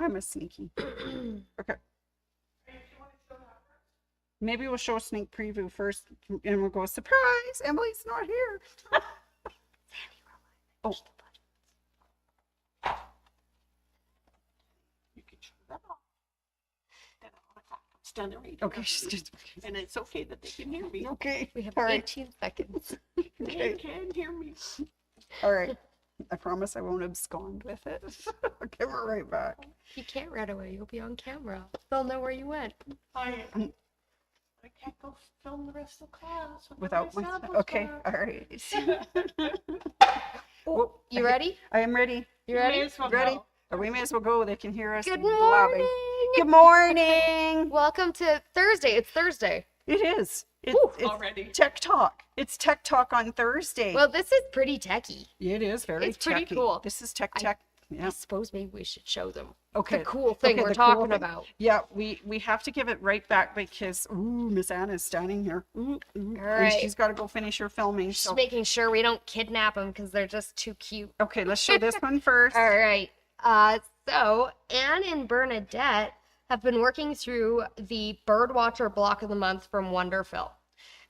I'm a sneaky. Okay. Maybe we'll show a sneak preview first, and we'll go, surprise, Emily's not here. Oh. You can turn that off. Then I'll stand right Okay, she's just, and it's okay that they can hear me. okay. We have All right. 18 seconds. They can hear me. All right. I promise I won't abscond with it. I'll give it right back. You can't run away. You'll be on camera. They'll know where you went. I can't go film the rest of the class Without my, samples okay, back. all right. Oh, you ready? I am ready. You ready? May as well Ready? go. Or we may as well go. They can hear us Good blabbing. morning. Good morning. Welcome to Thursday. It's Thursday. It is. It's Already. Tech Talk. It's Tech Talk on Thursday. Well, this is pretty techy. It is very it's pretty techy. cool. This is tech. I Yeah. I suppose maybe we should show them Okay. the cool thing Okay, we're the cool talking thing. about. Yeah, we have to give it right back because Miss Anna's standing here. And right. she's got to go finish her filming. Just So making sure we don't kidnap them because they're just too cute. okay, let's show this one first. All right. So Anne and Bernadette have been working through the Birdwatcher Block of the Month from Wonderfil.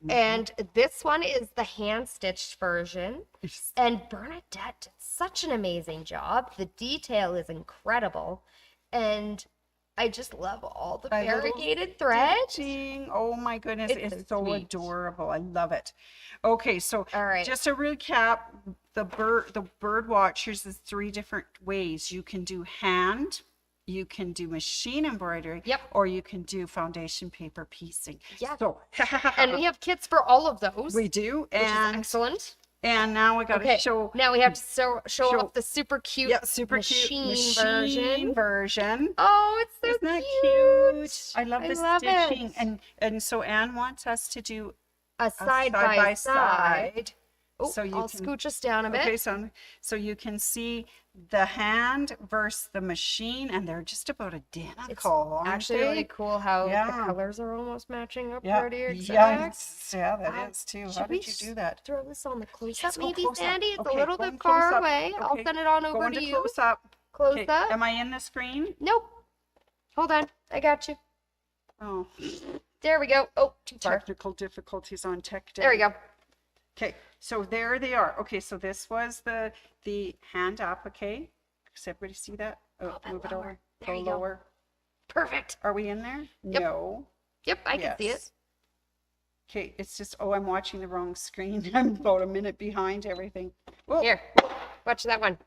And this one is the hand-stitched version. And Bernadette did such an amazing job. The detail is incredible. And I just love all the I love variegated thread. Stitching. Oh my goodness, It's it's so so sweet. adorable. I love it. Okay, so All right. just to recap, the bird watchers is 3 different ways. You can do hand, you can do machine embroidery, Yep. or you can do foundation paper piecing. Yeah. So And we have kits for all of those, we do, which is and excellent. now we got to Okay, show. now we have to show show- off the super cute Yeah, super machine cute version. version. Oh, it's so Isn't that cute. cute? I love the love stitching. it. And so Anne wants us to do A a side by side. side. Oh, So you I'll can- scooch us down a bit. Okay, so you can see the hand versus the machine, and they're just about identical. aren't Actually, they? really cool how Yeah. the colors are almost matching up Yeah, pretty yeah, exact. yeah, that Uh, is too. should How we did you do that? Throw this on the close Yes, up, go maybe, close up. Sandy. It's Okay, a little go bit in close far up. away. I'll Okay, send it on Go over into to you. close up. Close Okay, up. am I in the screen? Nope. Hold on. I got you. Oh, There we go. Oh, too far. technical difficulties on Tech Day. There we go. Okay, so there they are. Okay, so this was the hand up. Okay, does everybody see that? Oh, bit move it lower. over. There Go you go. lower. Perfect. Are we in there? Yep. No. Yep, I can see it. Yes. Okay, it's just, oh, I'm watching the wrong screen. I'm about a minute behind everything. Oh, Here, watch that one.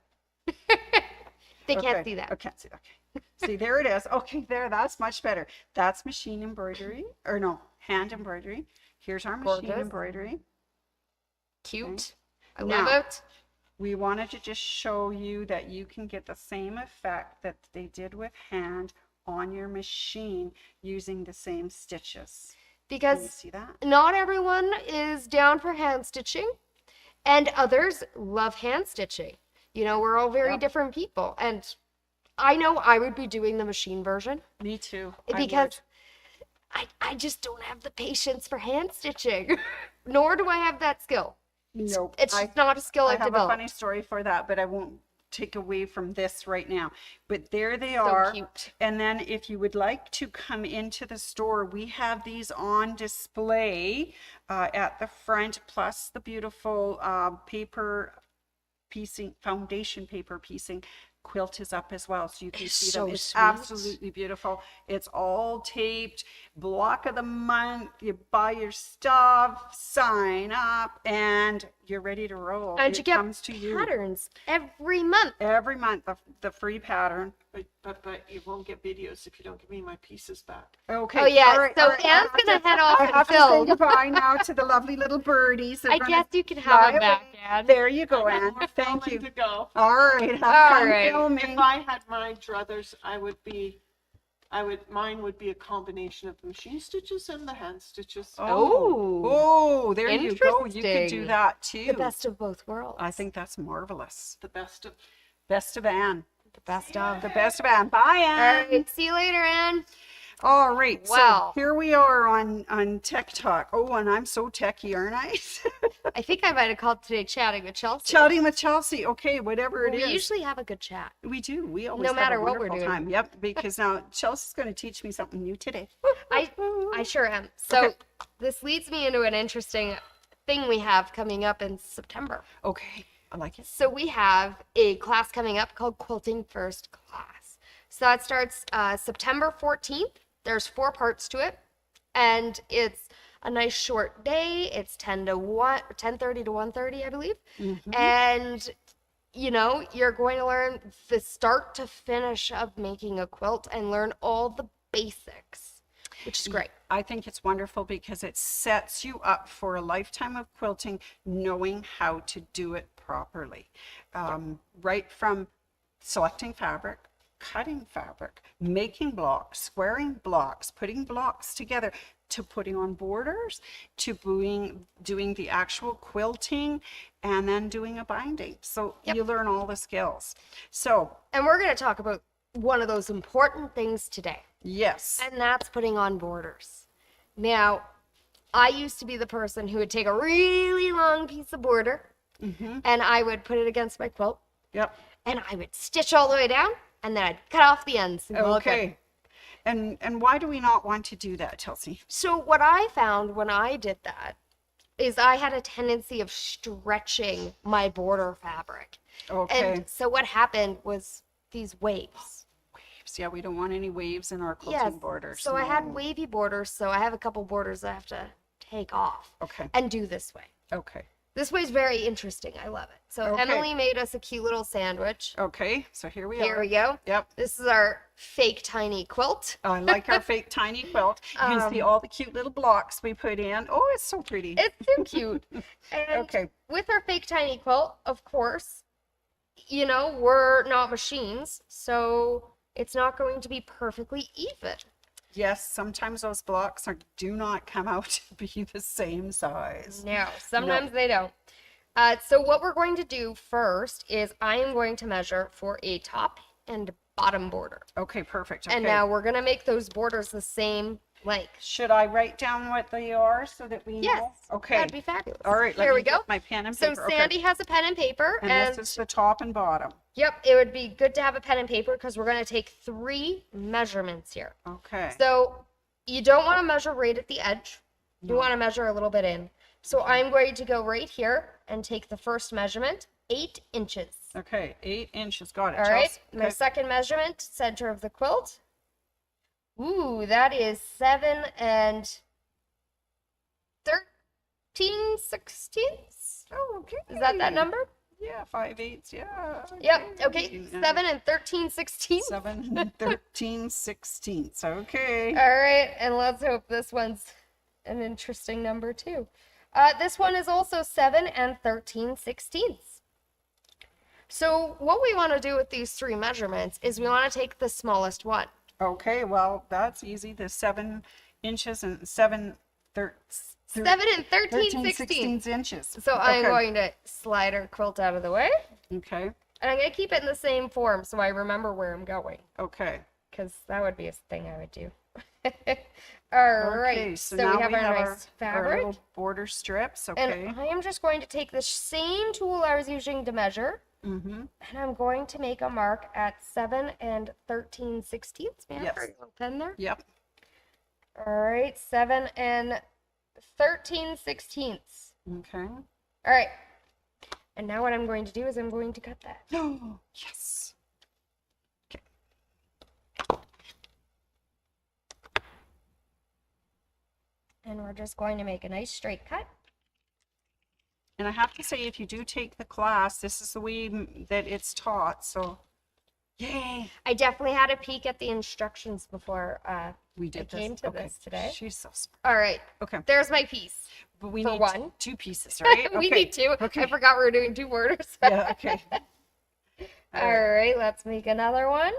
They can't okay. see that. I can't see. Okay. See, there it is. Okay, there. That's much better. That's machine embroidery, or no, hand embroidery. Here's our machine Gorgeous. embroidery. Cute. I Now- love it. We wanted to just show you that you can get the same effect that they did with hand on your machine using the same stitches. Can you Because see that? not everyone is down for hand stitching, and others love hand stitching. You know, we're all very Yep. different people. And I know I would be doing the machine version Me too. I because would. I just don't have the patience for hand stitching, nor do I have that skill. Nope. It's just not a skill I I've have a developed. funny story for that, but I won't take away from this right now. But there they So are. cute. And then if you would like to come into the store, we have these on display at the front, plus the beautiful paper piecing, foundation paper piecing. Quilt is up as well, so you can It's see so them. It's sweet. absolutely beautiful. It's all taped. Block of the month. You buy your stuff, sign up, and you're ready to roll. And It you get comes to you patterns every month. every month. The free pattern. But you won't get videos if you don't give me my pieces back. Okay. Oh, yeah, all right, so all right. Anne's I have gonna to- head off I and have to say film. goodbye now to the lovely little birdies. They're I gonna guess you can fly have them back, away. Anne. There you go, I got Anne. more Thank filming you. to go. All right. Have All fun right. filming. If I had my druthers, mine would be a combination of the machine stitches and the hand stitches. Oh, there you go. You could do Interesting. that too. The best of both worlds. I think that's marvelous. The best of. Best of Anne. the best of. The best of Anne. Bye, All Anne. right, see you later, Anne. All right, Wow. so here we are on Tech Talk. Oh, and I'm so techie, aren't I? I think I might have called today chatting with Chelsea. Chatting with Chelsea. Okay, whatever it We is. usually have a good chat. We do. We always No have matter a what we're wonderful doing. time. Yep, because now Chelsea's going to teach me something new today. I sure am. So Okay. this leads me into an interesting thing we have coming up in September. Okay, I like it. So we have a class coming up called Quilting First Class. So that starts September 14th. There's 4 parts to it, and it's a nice short day. It's 10:30 to 1:30, I believe. And you know, you're going to learn the start to finish of making a quilt and learn all the basics, which is great. I think it's wonderful because it sets you up for a lifetime of quilting, knowing how to do it properly. Right from selecting fabric, cutting fabric, making blocks, squaring blocks, putting blocks together, to putting on borders, to doing the actual quilting, and then doing a binding. So you learn all the skills. So And we're going to talk about one of those important things today, yes, and that's putting on borders. Now, I used to be the person who would take a really long piece of border and I would put it against my quilt yep, and I would stitch all the way down and then I'd cut off the ends. And call it good. okay. And why do we not want to do that, Chelsea? So what I found when I did that is I had a tendency of stretching my border fabric. Okay. And so what happened was these waves. Waves. Yeah, we don't want any waves in our quilting borders. So I had No. wavy borders, so I have a couple borders I have to take off Okay. and do this way. Okay. This way is very interesting. I love it. So Okay. Emily made us a cute little sandwich. Okay. So here we Here are. we go. Yep. This is our fake tiny quilt. I like our fake tiny quilt. You can see all the cute little blocks we put in. Oh, it's so pretty. It's so cute. And Okay. with our fake tiny quilt, of course, you know, we're not machines, so it's not going to be perfectly even. Yes, sometimes those blocks do not come out to be the same size. No, sometimes they don't. So what we're going to do first is I am going to measure for a top and bottom border. Okay, perfect. Okay. And now we're going to make those borders the same length. Should I write down what they are so that we know? Yes. Okay. That'd be fabulous. All right. Here we go. My pen and So paper. Okay. Sandy has a pen and paper. And this is the top and bottom. Yep, it would be good to have a pen and paper because we're going to take 3 measurements here. Okay. So you don't want to measure right at the edge. You want to measure a little bit in. So I'm going to go right here and take the first measurement, 8 inches. Okay, 8 inches. Got it. All right, Chelsea. my Okay. second measurement, center of the quilt. Ooh, that is 7 13/16. Oh, okay. Is that number? Yeah, 5/8. Yeah. Yep. Okay. 7 13/16. 7 13/16. Okay. All right, and let's hope this one's an interesting number too. This one is also 7 13/16. So what we want to do with these 3 measurements is we want to take the smallest one. Okay, well, that's easy. The 7 inches and 7 7 and 13/16. inches. So I'm Okay. going to slide our quilt out of the way. Okay. And I'm going to keep it in the same form so I remember where I'm going. Okay. Because that would be a thing I would do. All right. Okay, So, now we have our nice our fabric. little border strips. Okay. And I am just going to take the same tool I was using to measure. Mm-hmm. And I'm going to make a mark at 7 and 13/16. May I Yes. have your little pen there? Yep. All right. 7 and 13/16. Okay. All right. And now what I'm going to do is I'm going to cut that. Oh, yes. Okay. And we're just going to make a nice straight cut. And I have to say, if you do take the class, this is the way that it's taught. So, yay. I definitely had a peek at the instructions before We did I came to this today. She's so smart. All right. Okay. There's my piece. But we For need one. 2 pieces, right? We Okay. need 2. Okay. I forgot we were doing 2 borders. Yeah, okay. All right, let's make another one.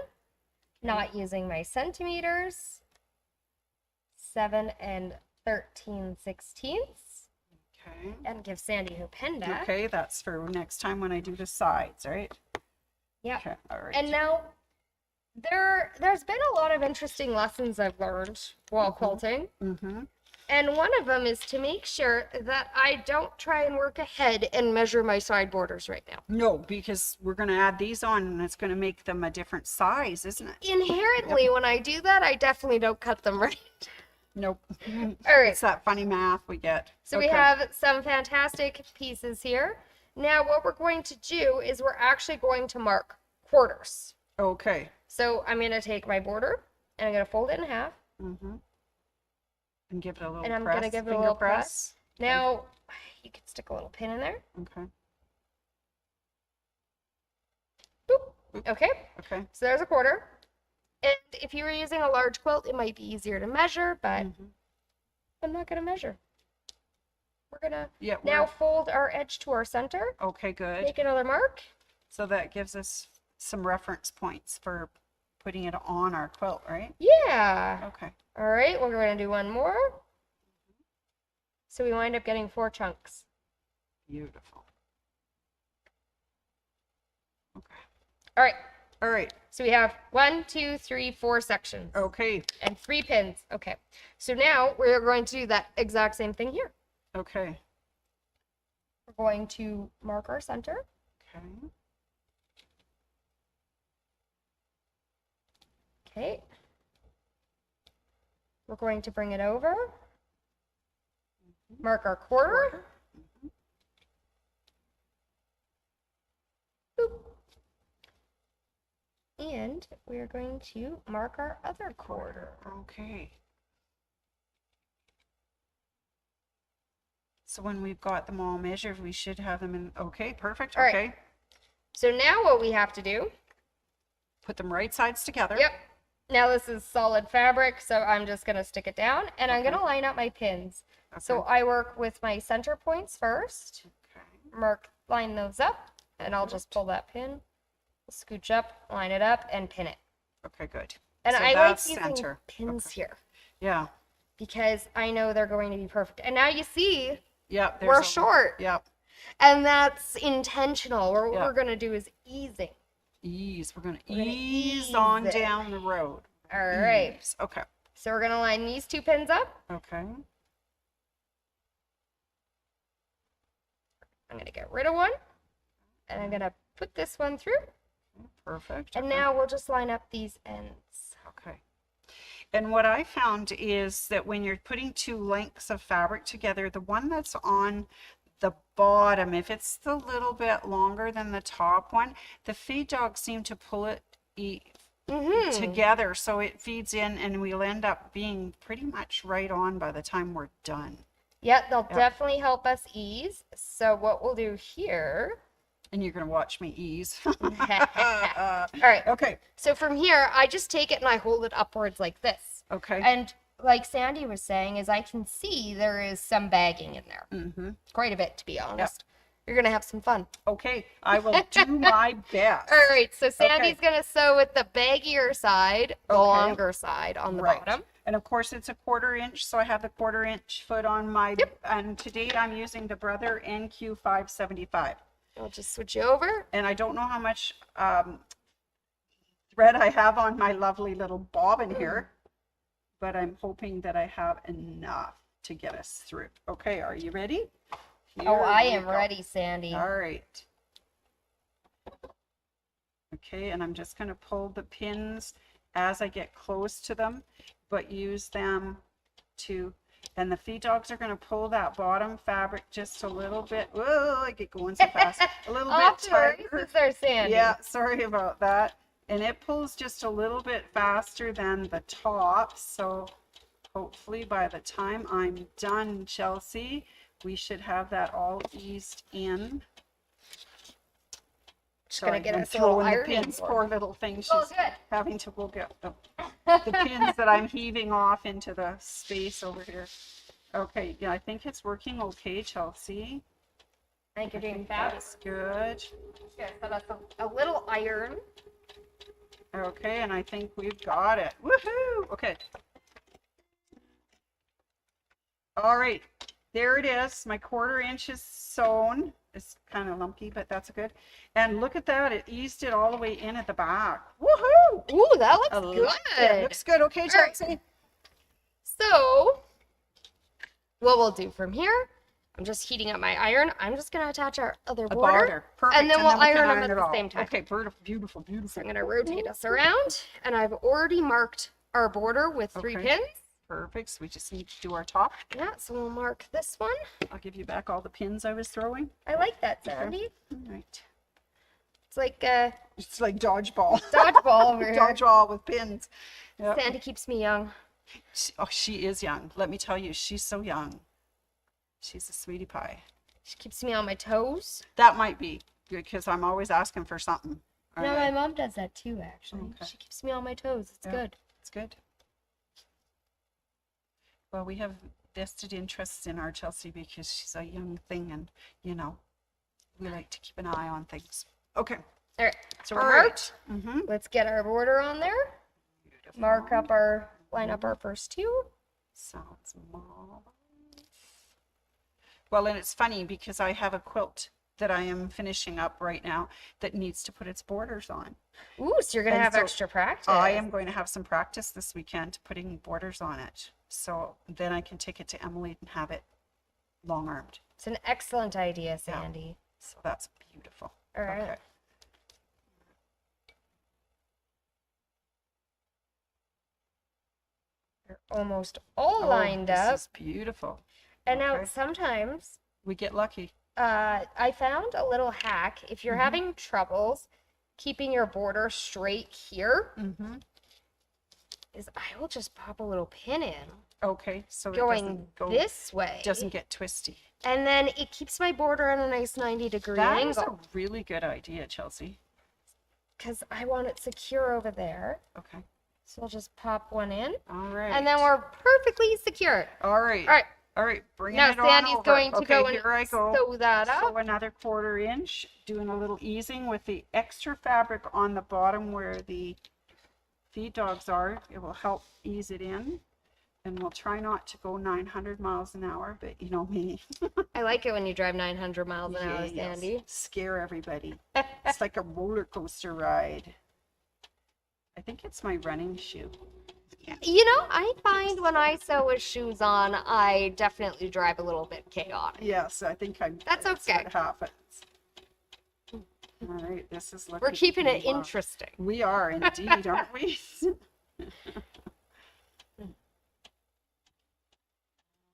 Not using my centimeters. 7 and 13/16. Okay. And give Sandy her pen back. Okay, that's for next time when I do the sides, right? Yeah. Okay, all right. And now There's been a lot of interesting lessons I've learned while quilting. Mm-hmm. And one of them is to make sure that I don't try and work ahead and measure my side borders right now. No, because we're going to add these on and it's going to make them a different size, isn't it? Inherently, when I do that, I definitely don't cut them right. Nope. All right. It's that funny math we get. So we have some fantastic pieces here. Now what we're going to do is we're actually going to mark quarters. Okay. So I'm going to take my border and I'm going to fold it in half. Mm-hmm. And give it a little And I'm press. gonna give it a finger little press. Now you can stick a little pin in there. Okay. Boop. Okay. Okay. So there's a quarter. And if you were using a large quilt, it might be easier to measure, but I'm not going to measure. We're going to Yeah. now fold our edge to our center. Okay, good. Make another mark. So that gives us some reference points for putting it on our quilt, right? Yeah. Okay. All right, we're going to do one more. So we wind up getting 4 chunks. Beautiful. Okay. All right, All right. so we have 1, 2, 3, 4 sections Okay. and 3 pins. Okay, so now we're going to do that exact same thing here. Okay. We're going to mark our center. Okay. Okay. We're going to bring it over. Mark our quarter. Boop. And we are going to mark our other quarter. Okay. So when we've got them all measured, we should have them in. Okay, perfect. All right. Okay. So now what we have to do, Put them right sides together. yep. Now this is solid fabric, so I'm just going to stick it down and I'm going to line up my pins. Okay. So I work with my center points first, Okay. line those up, and I'll just pull that pin, scooch up, line it up, and pin it. Okay, good. And So I like that's using center. pins Okay. here Yeah. because I know they're going to be perfect. And now you see Yep. we're short, Yep. and that's intentional. What Yeah. we're going to do is easing. Ease. We're gonna gonna ease ease on it. down the road. All right. Ease. Okay. So we're going to line these 2 pins up. Okay. I'm going to get rid of one, and I'm going to put this one through. Perfect. And Okay. now we'll just line up these ends. Okay. And what I found is that when you're putting 2 lengths of fabric together, the one that's on the bottom, if it's the little bit longer than the top one, the feed dogs seem to pull it together so it feeds in and we'll end up being pretty much right on by the time we're done. Yep, they'll definitely help us ease. So what we'll do here. And you're going to watch me ease. All right. Okay. So from here, I just take it and I hold it upwards like this. Okay. And like Sandy was saying, is I can see there is some bagging in there. Mm-hmm. Quite a bit, to be honest. You're going to have some fun. Okay. I will do my best. All right. So Sandy's going to sew with the baggier side, the Okay. longer side on the Right. bottom. And of course it's a 1/4 inch, so I have the 1/4 inch foot on my, and to date I'm using the Brother NQ575. I'll just switch you over. And I don't know how much thread I have on my lovely little bobbin here, but I'm hoping that I have enough to get us through. Okay, are you ready? Oh, I Here we am go. ready, Sandy. All right. Okay, and I'm just going to pull the pins as I get close to them, but use them to, and the feed dogs are going to pull that bottom fabric just a little bit. Whoa, I get going so fast. A little bit Off to the tighter. races there, Sandy. Yeah, sorry about that. And it pulls just a little bit faster than the top, so hopefully by the time I'm done, Chelsea, we should have that all eased in. Just gonna Sorry, get I'm us a little throwing the ironing pins, board. poor little thing. She's Oh, good. having to go get the pins that I'm heaving off into the space over here. Okay, yeah, I think it's working okay, Chelsea. I think you're doing think fabulous. that's good. Good. So that's a little iron. Okay, and I think we've got it. Woohoo! Okay. All right, there it is. My 1/4 inch is sewn. is kind of lumpy, but that's good. And look at that, it eased it all the way in at the back. Woohoo! Ooh, that looks I good. like it. Looks good. Okay, All right. Chelsea. So, what we'll do from here, I'm just heating up my iron. I'm just going to attach our other A border. border. Perfect. And then we'll we can iron them at it the all. same time. Okay, beautiful, So beautiful. I'm going to rotate us around. And I've already marked our border with 3 Okay. pins. Perfect. So we just need to do our top. Yeah, so we'll mark this one. I'll give you back all the pins I was throwing. I like that, Sandy. All right. It's like It's like dodgeball. dodgeball over here. Dodgeball with pins. Yep. Sandy keeps me young. She is young. Let me tell you, she's so young. She's a sweetie pie. She keeps me on my toes. That might be because I'm always asking for something. All No, right. my mom does that too, actually. Okay. She keeps me on my toes. It's Yeah. good. It's good. Well, we have vested interests in our Chelsea because she's a young thing and, you know, we like to keep an eye on things. Okay. All right, so we're All right. marked. Mm-hmm. Let's get our border on there. Mark up our, line up our first 2. Sounds marvelous. Well, and it's funny because I have a quilt that I am finishing up right now that needs to put its borders on. Ooh, so you're going to And have so extra practice. I am going to have some practice this weekend putting borders on it. So then I can take it to Emily and have it long-armed. It's an excellent idea, Sandy. So that's beautiful. All right. Okay. They're almost all Oh, lined this up. is beautiful. And now okay. sometimes We get lucky. I found a little hack. If you're Mm-hmm. having troubles keeping your border straight here, Mm-hmm. is I will just pop a little pin in Okay, so it going doesn't go, this way. doesn't get twisty. And then it keeps my border at a nice 90-degree That is a angle really good idea, Chelsea. because I want it secure over there. Okay. So I'll just pop one in, All right. and then we're perfectly secure. All right. All right. All right. Bringing Now it on Sandy's over. going to okay, go and here I go. sew that up. So another 1/4 inch, doing a little easing with the extra fabric on the bottom where the feed dogs are. It will help ease it in. And we'll try not to go 900 miles an hour, but you know me. I like it when you drive 900 miles an hour, Yes. Sandy. Scare everybody. It's like a roller coaster ride. I think it's my running shoe. You know, I find when I sew with shoes on, I definitely drive a little bit chaotic. Yes, I think That's okay. what happens. All right, this is looking. We're keeping it wow. interesting. We are indeed, aren't we?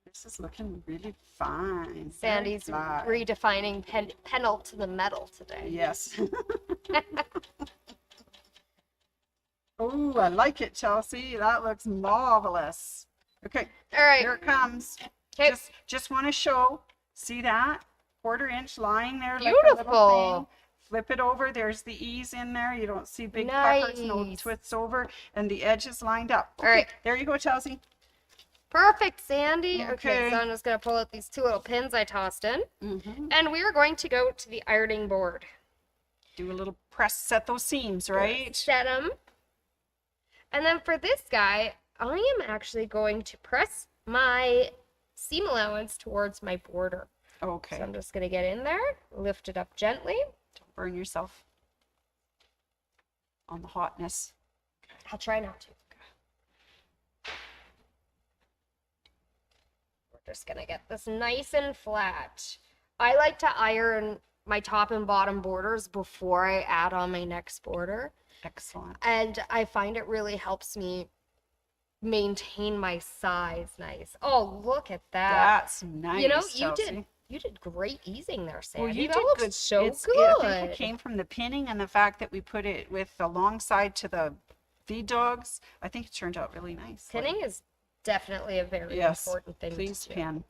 This is looking really fine. Very Sandy's fly. redefining pedal to the metal today. Yes. Oh, I like it, Chelsea. That looks marvelous. Okay, All right. here it comes. Okay. Just want to show. See that? 1/4 inch lying there. Like a Beautiful. little thing. Flip it over. There's the ease in there. You don't see big puckers, no Nice. twists over, and the edge is lined up. All right. There you go, Chelsea. Perfect, Sandy. Okay, Okay. so I'm just going to pull out these 2 little pins I tossed in. Mm-hmm. And we are going to go to the ironing board. Do a little press, set those seams, right? Set them. And then for this guy, I am actually going to press my seam allowance towards my border. Okay. So I'm just going to get in there, lift it up gently. Don't burn yourself on the hotness. I'll try not to. We're just going to get this nice and flat. I like to iron my top and bottom borders before I add on my next border. Excellent. And I find it really helps me maintain my size nice. Oh, look at that. That's nice. You know, Chelsea. you did great easing there, Sandy. Well, you that did looks good. so It's- good. I think it came from the pinning and the fact that we put it with alongside to the feed dogs. I think it turned out really nice. Pinning is definitely a very Yes, important thing please to do. pin.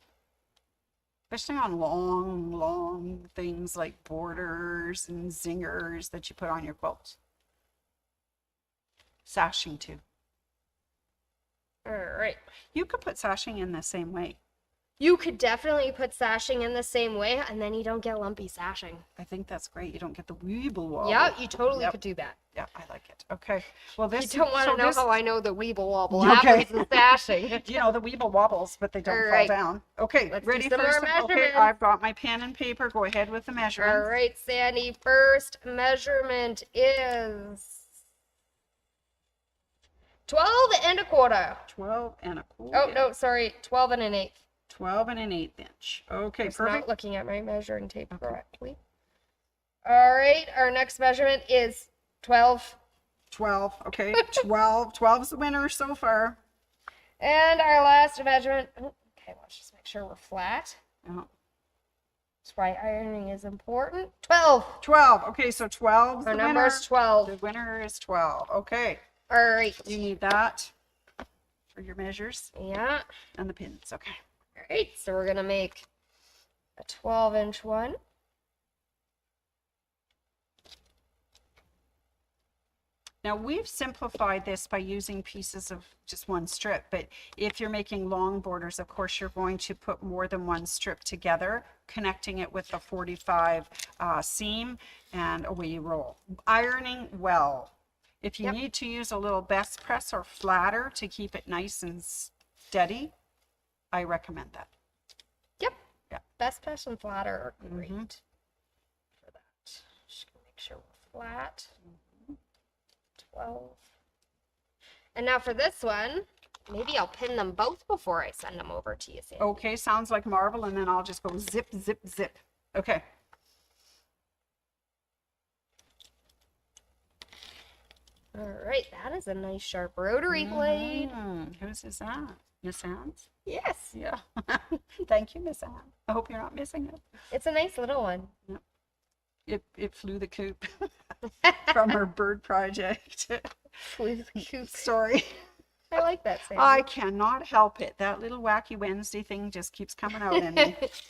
Especially on long things like borders and zingers that you put on your quilts. Sashing too. All right. You could put sashing in the same way. You could definitely put sashing in the same way, and then you don't get lumpy sashing. I think that's great. You don't get the weeble wobble. Yeah, you totally Yep. could do that. Yeah, I like it. Okay. Well, You this don't want to so know this- how I know the weeble wobble Okay. happens with sashing. You know, the weeble wobbles, but they don't All fall right. down. Okay, Let's do ready some for more some? Okay, measurements. I've got my pen and paper. Go ahead with the All measurements. right, Sandy, first measurement is 12 and a quarter. 12 and a quarter. Oh, no, sorry, 12 and an eighth. 12 and an eighth inch. Okay, Just perfect. not looking at my measuring tape Okay. correctly. All right, our next measurement is 12. 12. Okay, 12. 12's the winner so far. And our last measurement, okay, let's just make sure we're flat. Oh, That's why ironing is important. 12. 12. Okay, so 12's Our the number winner. is 12. The winner is 12. Okay, All right. you need that for your measures Yeah. and the pins. Okay. All right, so we're going to make a 12-inch one. Now we've simplified this by using pieces of just one strip, but if you're making long borders, of course, you're going to put more than one strip together, connecting it with the 45 seam, and away you roll. Ironing well. If you Yep. need to use a little best press or flatter to keep it nice and steady, I recommend that. Yep. Yeah. Best press and flatter are great Mhm. for that. Just gonna make sure we're flat. 12. And now for this one, maybe I'll pin them both before I send them over to you, Sandy. Okay, sounds like marble, and then I'll just go zip, zip, zip. Okay. All right, that is a nice sharp rotary blade. Whose is that? Miss Anne's? Yes, Yeah. Thank you, Miss Anne. I hope you're not missing it. it's a nice little one. It flew the coop from her bird project With the coop. story. I like that, Sandy. I cannot help it. That little wacky Wednesday thing just keeps coming out in me. It's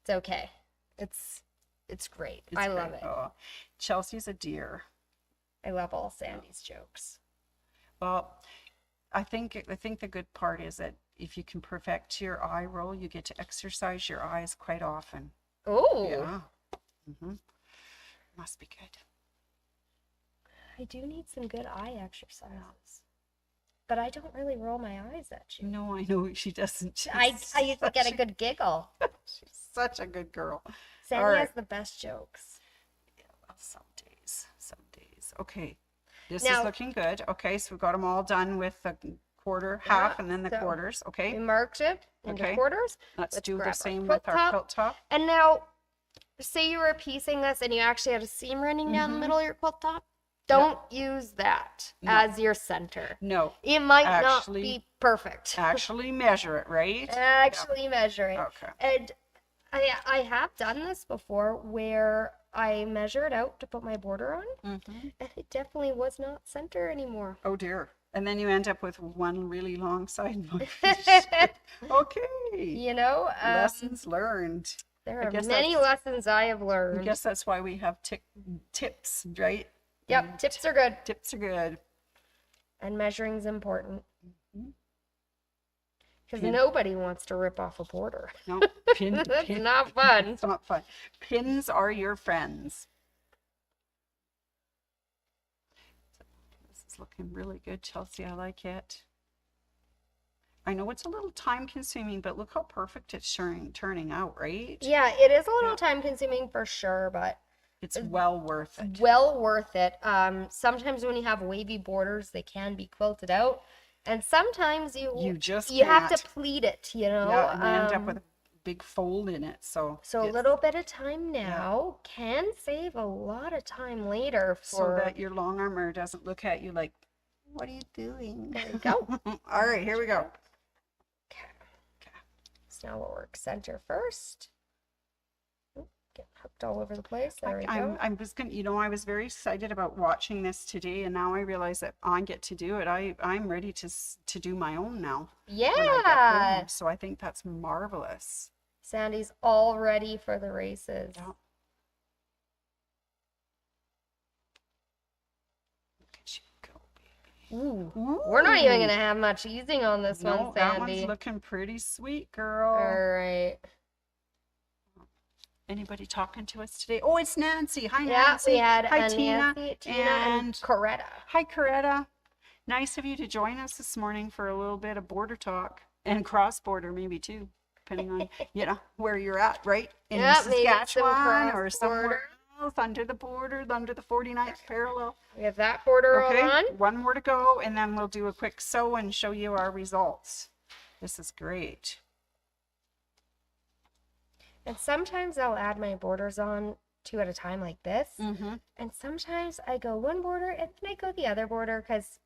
okay. It's great. It's I love great. it. Oh, Chelsea's a dear. I love all Sandy's jokes. Well, I think the good part is that if you can perfect your eye roll, you get to exercise your eyes quite often. Oh, Yeah. Must be good. I do need some good eye exercises. But I don't really roll my eyes at you. No, I know she doesn't. She's I used to get a such good giggle. She's such a good girl. Sandy All right. has the best jokes. Well, some days, some days. Okay, this Now- is looking good. Okay, so we've got them all done with the quarter, half, Yeah, and then the so quarters. We Okay, marked it into Okay. quarters. let's let's do the grab our same quilt with our top. quilt top. And now, say you were piecing this and you actually had a seam running down the Mhm. middle of your quilt top. Don't use that No. as your center. No, It might Actually- not be perfect. actually measure it, right? Actually measure it. Okay. And I have done this before where I measured out to put my border on, and it definitely was not center anymore. Oh dear. And then you end up with one really long side. Okay. You know, Lessons learned. there I are guess many that's- lessons I have I learned. guess that's why we have tips, right? Yep, And tips are good, tips are good. and measuring's important. Mhm. Because Pin. nobody wants to rip off a border. No, pin, That's pin. not fun. It's not fun. Pins are your friends. This is looking really good, Chelsea. I like it. I know it's a little time consuming, but look how perfect it's turning out, right? Yeah, it is a little Yeah. time consuming for sure, but It's well worth it. well worth it. Sometimes when you have wavy borders, they can be quilted out, and sometimes You just you have can't. to pleat it, you know. Yeah, and you end up with a big fold in it. So So a it's- little bit of time now can save a lot of time later so for. that your long armor doesn't look at you like, what are you doing? There you go. All right, here we go. So now we'll work center first. Oop, get hooked all over the place. There we go. I'm just gonna, I was very excited about watching this today, and now I realize that I get to do it. I'm ready to do my own now when I get Yeah. home. So I think that's marvelous. Sandy's all ready for the races. Yeah. Look at you go, baby. Ooh. We're not even gonna have much easing on this No, one, that one's Sandy. looking pretty sweet, girl. All right. Anybody talking to us today? Oh, it's Nancy. Hi, Yeah, Nancy. we had Hi, Tina. Nancy, Tina, and Coretta. Hi, Coretta. Nice of you to join us this morning for a little bit of border talk and cross border, maybe too, depending on where you're at, right? In Yeah, maybe some Saskatchewan or cross-border. somewhere else under the border, under the 49th parallel. We have that border Okay, on. one more to go, and then we'll do a quick sew and show you our results. This is great. And sometimes I'll add my borders on 2 at a time like this. Mm-hmm. And sometimes I go one border and then I go the other border because,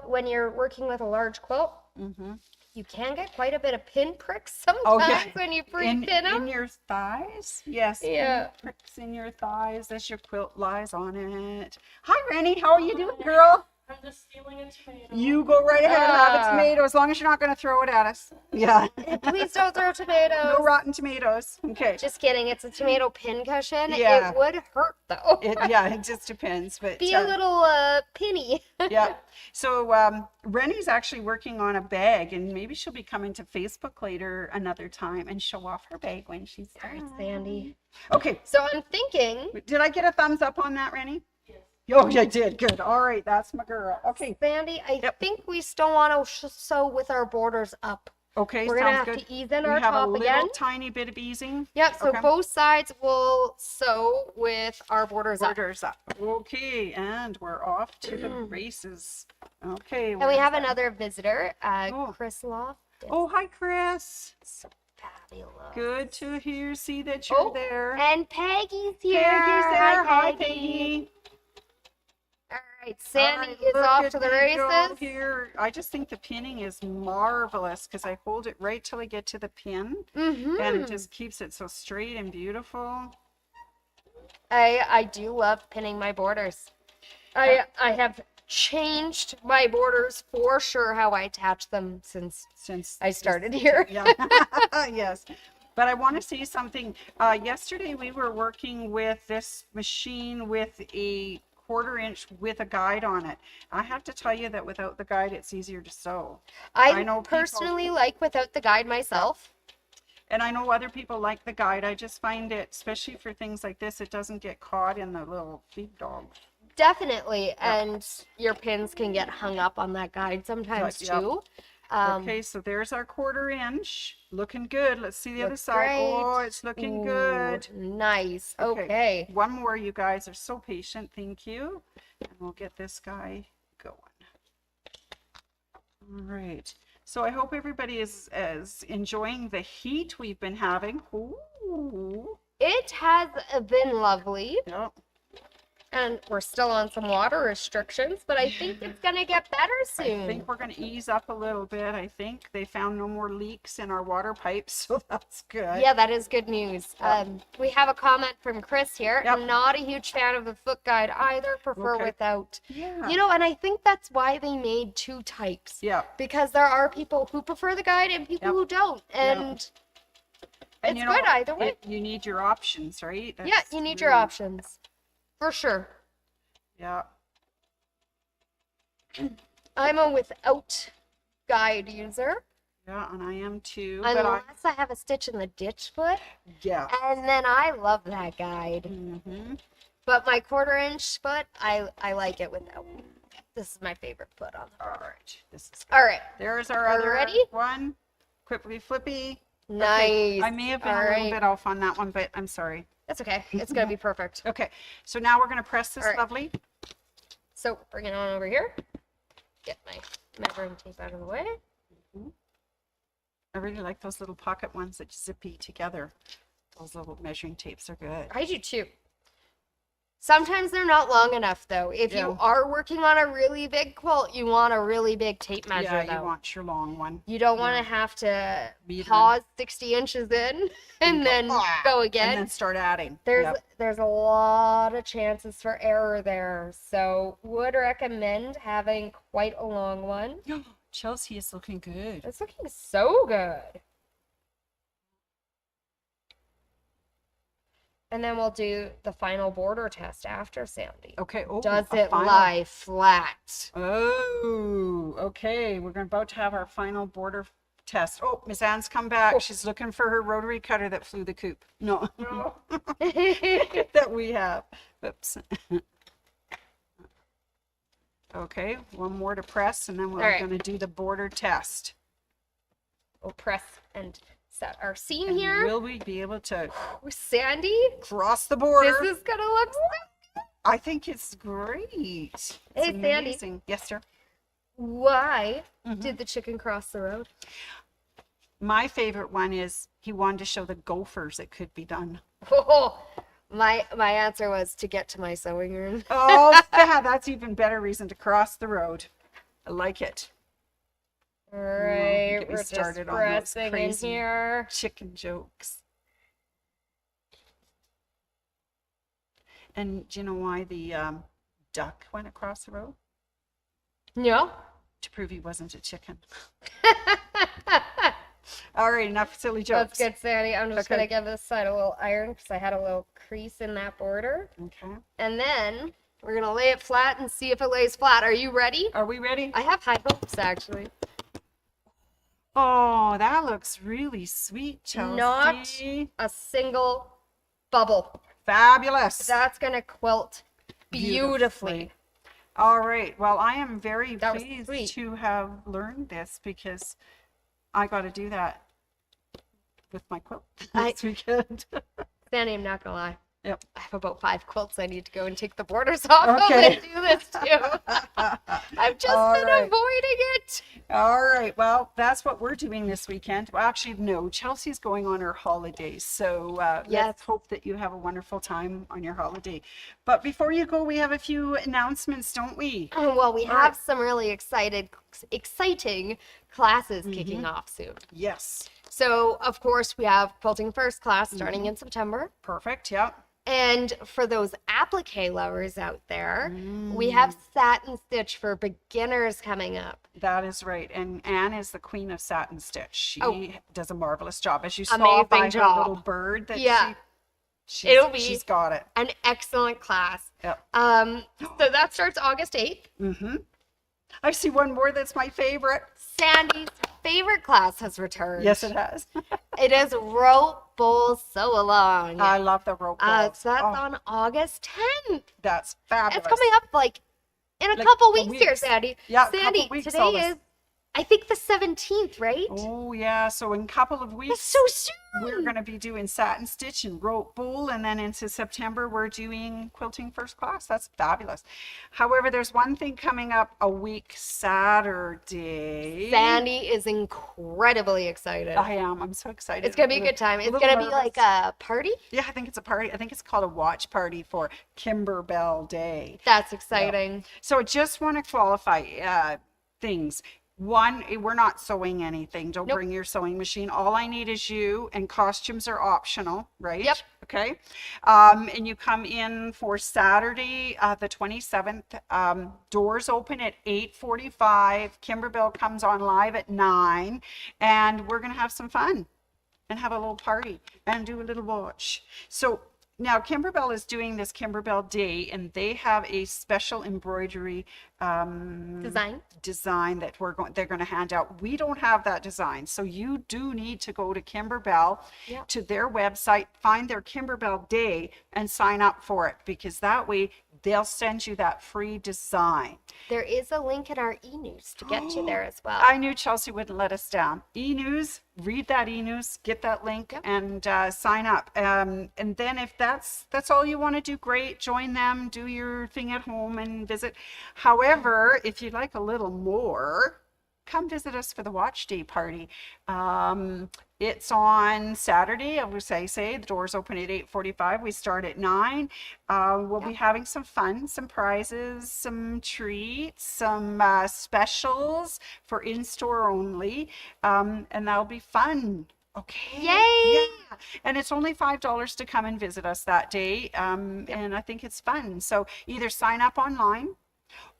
when you're working with a large quilt, Mm-hmm. you can get quite a bit of pin pricks sometimes when you pre-pin them. In your thighs? Yes. Yeah. Pricks in your thighs as your quilt lies on it. Hi, Rennie. How are you doing, girl? I'm just stealing a tomato. You go right ahead and have a Ah. tomato as long as you're not going to throw it at us. Yeah. Please don't throw tomatoes. No rotten tomatoes. Okay. Just kidding. It's a tomato pin cushion. Yeah. It would hurt though. It just depends. But Be a little pinny. yeah. So Rennie's actually working on a bag, and maybe she'll be coming to Facebook later another time and show off her bag when she's All right, done. Sandy. Okay. So I'm thinking, Did I get a thumbs up on that, Rennie? Oh, I did. Good. All right. That's my girl. Okay. Sandy, I Yep. think we still want to sew with our borders up. Okay. We're gonna Sounds have good. to ease in We our have a top little again. tiny bit of easing. Yep, so Okay. both sides will sew with our borders up. Borders up. Okay. And we're off to the races. Okay. And we where's have that? another visitor, Oh. Chris Loft. Oh, hi, Chris. So fabulous. Good to see that you're Oh, there. And Peggy's here. Peggy's there. Hi, Peggy. Peggy. All right, Sandy Alright, is look off at to the me go races. here. I just think the pinning is marvelous because I hold it right till I get to the pin, Mm-hmm. and it just keeps it so straight and beautiful. I do love pinning my borders. I have changed my borders for sure how I attach them since Since I started here. yeah, yes. But I want to say something. Yesterday we were working with this machine with a 1/4 inch with a guide on it. I have to tell you that without the guide, it's easier to sew. I know people- personally like without the guide myself. And I know other people like the guide. I just find it, especially for things like this, it doesn't get caught in the little feed dog. Definitely, and your pins can get hung up on that guide sometimes Yep. too. Okay, so there's our 1/4 inch. Looking good. Let's see the other Looks side. Oh, great. it's looking Ooh, good. Nice. Okay. One more. You guys are so patient. Thank you. And we'll get this guy going. All right. So I hope everybody is enjoying the heat we've been having. Ooh. It has been lovely, Yep. and we're still on some water restrictions, but I think it's gonna get better I soon. think we're going to ease up a little bit. I think they found no more leaks in our water pipes, so that's good. Yeah, that is good news. Yep. We have a comment from Chris here. Yep. Not a huge fan of the foot guide either. Prefer Okay. without. Yeah. And I think that's why they made 2 types. Yeah. Because there are people who prefer the guide and people Yep. who don't. And And it's good either way. You need your options, right? yeah, That's you need your really- options. For sure. Yeah. I'm a without guide user. Yeah, and I am too. But Unless I have a stitch in the ditch foot. yeah. And then I love that guide. Mm-hmm. But my 1/4 inch foot, I like it without. This is my favorite foot on the All right. This is good. All right. There's our Are we other ready? one. Quipply flippy. Nice. I may have been All a little right. bit off on that one, but I'm sorry. That's okay. It's going to be perfect. Okay. So now we're going to press this All right. lovely. So bring it on over here. Get my measuring tape out of the way. I really like those little pocket ones that zippy together. Those little measuring tapes are good. I do too. Sometimes they're not long enough though. If Yeah. you are working on a really big quilt, you want a really big tape measure Yeah, though. you want your long one. You don't want to have to Meter. pause 60 inches in and then "Ah," go again. And then start adding. There's Yep. there's a lot of chances for error there. So would recommend having quite a long one. Chelsea is looking good. It's looking so good. And then we'll do the final border test after, Sandy. Okay. Oh, Does a it final- lie flat? Oh, okay. We're about to have our final border test. Oh, Miss Ann's come back. Oh. She's looking for her rotary cutter that flew the coop. No, No. that we have. Oops. Okay, one more to press, and then we're All right. going to do the border test. We'll press and set our seam And here. will we be able to With Sandy, cross the border? this is gonna look so. I think it's great. It's Hey, Sandy. amazing. Yes, sir. Why Mhm. did the chicken cross the road? My favorite one is he wanted to show the gophers it could be done. Oh, my answer was to get to my sewing room. Oh, that's even better reason to cross the road. I like it. All right, get me we're just started on those pressing in crazy- here. Chicken jokes. And do you know why the duck went across the road? No. To prove he wasn't a chicken. All right, enough silly jokes. That's good, Sandy. I'm just Okay. gonna give this side a little iron because I had a little crease in that border. Okay. And then we're gonna lay it flat and see if it lays flat. Are you ready? Are we ready? I have high hopes, actually. Oh, that looks really sweet, Chelsea. Not a single bubble. Fabulous. That's gonna quilt beautifully. All right. Well, I am very That was pleased sweet. to have learned this because I got to do that with my quilt this weekend. Sandy, I'm not gonna lie. Yep. I have about 5 quilts I need to go and take the borders off of Okay. and do this too. I've just All been right. avoiding it. All right. Well, that's what we're doing this weekend. Well, actually, no. Chelsea's going on her holidays. So Yes. let's hope that you have a wonderful time on your holiday. But before you go, we have a few announcements, don't we? Well, we All have right. some really exciting classes kicking Mm-hmm. off soon. Yes. So, of course, we have Quilting First class starting Mm-hmm. in September. Perfect. Yep. And for those applique lovers out there, Mm. we have Satin Stitch for beginners coming up. That is right. And Anne is the queen of satin stitch. She Oh. does a marvelous job. As you saw Amazing by job. her little bird that Yeah. she's She's got it. An excellent class. Yep. So that starts August 8th. Mm-hmm. I see one more that's my favorite. Sandy's favorite class has returned. Yes, it has. It is Rope Bowl Sew Along. I love the rope. balls. So that's Oh, on August 10th. that's fabulous. It's coming up like in a Like couple a weeks here, week. Sandy. Yeah, a couple Sandy, weeks, today Elvis. is, I think, the 17th, right? Oh, yeah. So in a couple of That's weeks, so soon. we're going to be doing satin stitch and rope bowl. And then into September, we're doing quilting first class. That's fabulous. However, there's one thing coming up a week Saturday. Sandy is incredibly excited. I am. I'm so excited. It's going to be a good time. It's little going to be nervous. like a party. Yeah, I think it's a party. I think it's called a watch party for Kimberbell Day. That's exciting. So I just want to qualify things. One, we're not sewing anything. Don't Nope. bring your sewing machine. All I need is you, and costumes are optional, right? Yep. Okay. And you come in for Saturday, the 27th. Doors open at 8:45. Kimberbell comes on live at 9, and we're gonna have some fun and have a little party and do a little watch. So now Kimberbell is doing this Kimberbell Day, and they have a special embroidery Design. that they're going to hand out. We don't have that design, so you do need to go to Kimberbell, Yeah. to their website, find their Kimberbell Day, and sign up for it, because that way they'll send you that free design. There is a link in our e-news to get you there as well. I knew Chelsea wouldn't let us down. E-news, read that e-news, get that link, Yep. and sign up. And then if that's all you want to do, great, join them, do your thing at home and visit. However, if you'd like a little more, come visit us for the watch day party. It's on Saturday. I would say the doors open at 8:45. We start at 9. We'll be having some fun, some prizes, some treats, some specials for in-store only, and that'll be fun. Okay. Yay! Yeah. And it's only $5 to come and visit us that day, and I think it's fun. So either sign up online,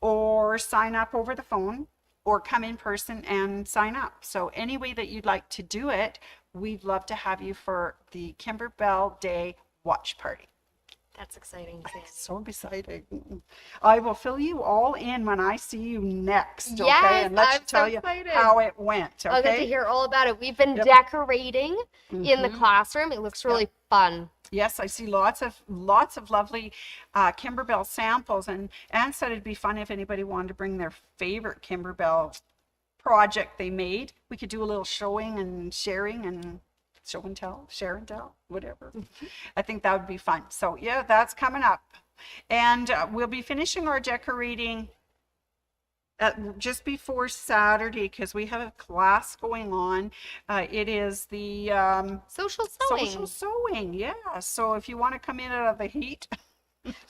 or sign up over the phone, or come in person and sign up. So any way that you'd like to do it, we'd love to have you for the Kimberbell Day watch party. That's exciting, Sandy. So exciting. I will fill you all in when I see you next, okay? Yes, And let you I'm tell so you excited. how it went, I'll get to okay? hear all about it. We've been Yep. decorating in the classroom. It looks really fun. Yes, I see lots of lovely Kimberbell samples, and Anne said it'd be fun if anybody wanted to bring their favorite Kimberbell project they made. We could do a little showing and sharing and show and tell, share and tell, whatever. I think that would be fun. So yeah, that's coming up. And we'll be finishing our decorating just before Saturday because we have a class going on. It is the Social sewing. social sewing. Yeah. So if you want to come in out of the heat,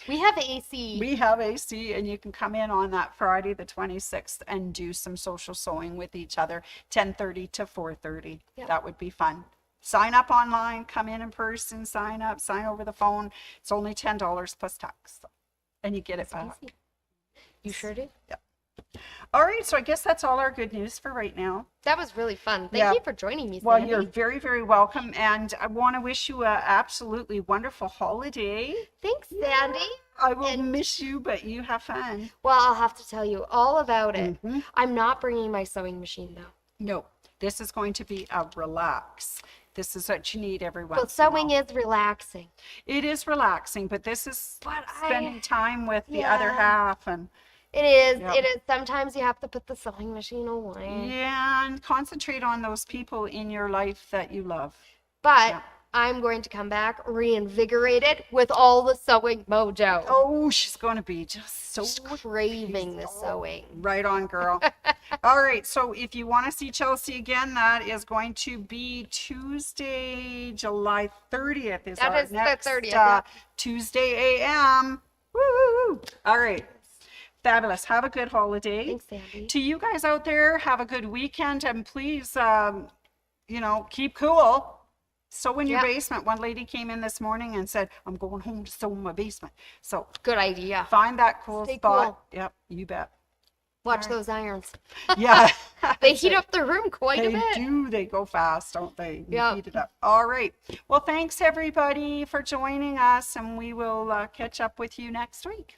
We have AC. we have AC and you can come in on that Friday, the 26th, and do some social sewing with each other, 10:30 to 4:30. Yep. That would be fun. Sign up online, come in person, sign up, sign over the phone. It's only $10 plus tax. And you get it back. Easy. You sure do. All right, so I guess that's all our good news for right now. That was really fun. Thank Yeah. you for joining me, Well, Sandy. you're very, very welcome. And I want to wish you a absolutely wonderful holiday. Thanks, Sandy. I will miss you, but you have fun. Well, I'll have to tell you all about it. Mhm. I'm not bringing my sewing machine, though. No, this is going to be a relax. This is what you need every once Well, in a sewing while. is relaxing. It is relaxing, but this is But spending time with the other Yeah. half and It is. Yep. It is. Sometimes you have to put the sewing machine away. yeah, and concentrate on those people in your life that you love. But Yeah. I'm going to come back reinvigorated with all the sewing mojo. Oh, she's going to be just so Just craving the Oh, sewing. Right on, girl. All right, so if you want to see Chelsea again, that is going to be Tuesday, July 30th is That our is the next 30th, yeah. Tuesday a.m. Woo! All right. Fabulous. Have a good holiday. Thanks, Sandy. To you guys out there, have a good weekend and please, keep cool. Sew in your Yeah. basement. One lady came in this morning and said, I'm going home to sew in my basement. So Good idea. find that cool Stay spot. cool. Yep, you bet. Watch those irons. Yeah. They heat up the room quite a They bit. do. They go fast, don't they? You Yep. heat it up. All right. Well, thanks everybody for joining us, and we will catch up with you next week.